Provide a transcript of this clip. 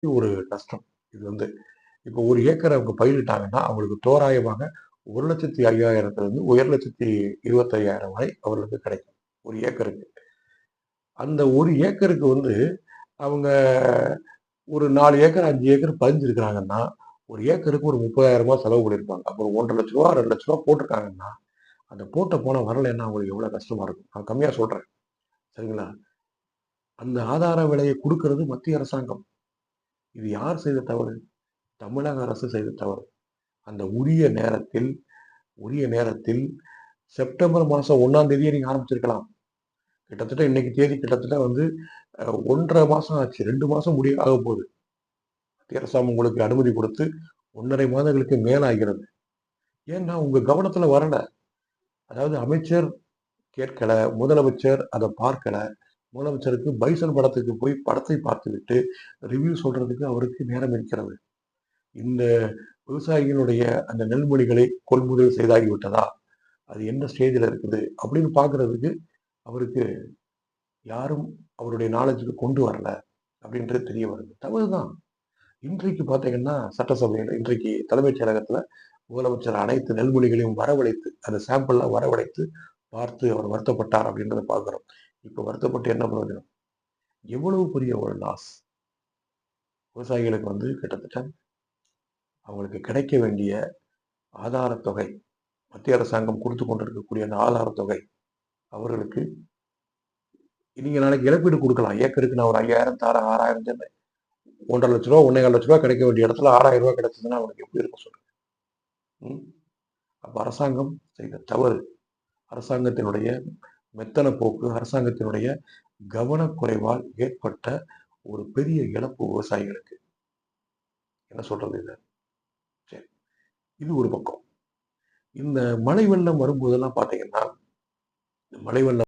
ஒரு நஷ்டம். இது வந்து இப்போ 1 ஏக்கர் அவங்க பயிரிட்டாங்கன்னா, அவங்களுக்கு தோராயமாக 1,05,000 1,25,000 வரை அவர்களுக்கு கிடைக்கும். 1 ஏக்கருக்கு. அந்த 1 ஏக்கருக்கு வந்து அவங்க ஒரு 4 ஏக்கர், 5 ஏக்கர் பதிஞ்சிருக்கிறாங்கன்னா, 1 ஏக்கருக்கு ஒரு ரூ. 30,000 செலவு பண்ணியிருப்பாங்க. அப்புறம் ரூ. 1,50,000 ரூ. 2,00,000 போட்டிருக்காங்கன்னா, அந்த போட்ட பணம் வரலைன்னா அவங்களுக்கு எவ்வளவு கஷ்டமா இருக்கும். நான் கம்மியா சொல்றேன். சரிங்களா? அந்த ஆதார விலையை குடுக்கிறது மத்திய அரசாங்கம். இது யார் செய்த தவறு? தமிழக அரசு செய்த தவறு. அந்த உரிய நேரத்தில் செப்டம்பர் மாசம் 1ஆம் தேதியே நீங்க ஆரம்பிச்சிருக்கலாம். கிட்டத்தட்ட இன்னைக்கு தேதி கிட்டத்தட்ட வந்து 1 1/2 மாசம் ஆச்சு. 2 மாசம் ஆகப்போகுது. மத்திய அரசாங்கம் உங்களுக்கு அனுமதி கொடுத்து 1 1/2 மாதங்களுக்கு மேல ஆகிறது. ஏன்னா உங்க கவனத்துல வரல. அதாவது அமைச்சர் கேட்கல, முதலமைச்சர் அத பார்க்கல. முதலமைச்சருக்கு பைசன் படத்துக்கு போய் படத்தை பார்த்துவிட்டு ரிவ்யூ சொல்றதுக்கு அவருக்கு நேரம் இருக்கிறது. இந்த விவசாயிகளுடைய அந்த நெல்மணிகளை கொள்முதல் செய்தாகிவிட்டதா? அது என்ன ஸ்டேஜ்ல இருக்குது? அப்படின்னு பார்க்கறதுக்கு அவருக்கு யாரும் அவருடைய நாலேட்ஜுக்கு கொண்டு வரல அப்படின்றது தெரிய வருது. தவறுதான். இன்றைக்கு பார்த்தீங்கன்னா, சட்டசபையில இன்றைக்கு தலைமைச் செயலகத்துல முதலமைச்சர் அனைத்து நெல்மணிகளையும் வரவழைத்து, அந்த சாம்பிள்லாம் வரவழைத்து பார்த்து அவர் வருத்தப்பட்டார் அப்படின்றத பார்க்கிறோம். இப்ப வருத்தப்பட்டு என்ன பிரயோஜனம்? எவ்வளவு பெரிய ஒரு லாஸ். விவசாயிகளுக்கு வந்து கிட்டத்தட்ட அவங்களுக்கு கிடைக்க வேண்டிய ஆதாரத் தொகை, மத்திய அரசாங்கம் குடுத்துக் கொண்டிருக்கக்கூடிய அந்த ஆதாரத் தொகை அவர்களுக்கு நீங்க நாளைக்கு இழப்பீடு குடுக்கலாம். ஏக்கருக்கு நான் ஒரு 5,000 தரேன், 6,000 தரேன். ரூ. 1,50,000 1,25,000 கிடைக்க வேண்டிய இடத்துல ரூ. 6,000 கிடைச்சதுன்னா அவனுக்கு எப்படி இருக்கும் சொல்லுங்க? ம். அப்ப அரசாங்கம் செய்த தவறு. அரசாங்கத்தினுடைய மெத்தன போக்கு, அரசாங்கத்தினுடைய கவனக்குறைவால் ஏற்பட்ட ஒரு பெரிய இழப்பு விவசாயிகளுக்கு. என்ன சொல்றது இத? சரி. இது ஒரு பக்கம். இந்த மழை வெள்ளம் வரும்போதெல்லாம் பார்த்தீங்கன்னா, இந்த மழை வெள்ளம்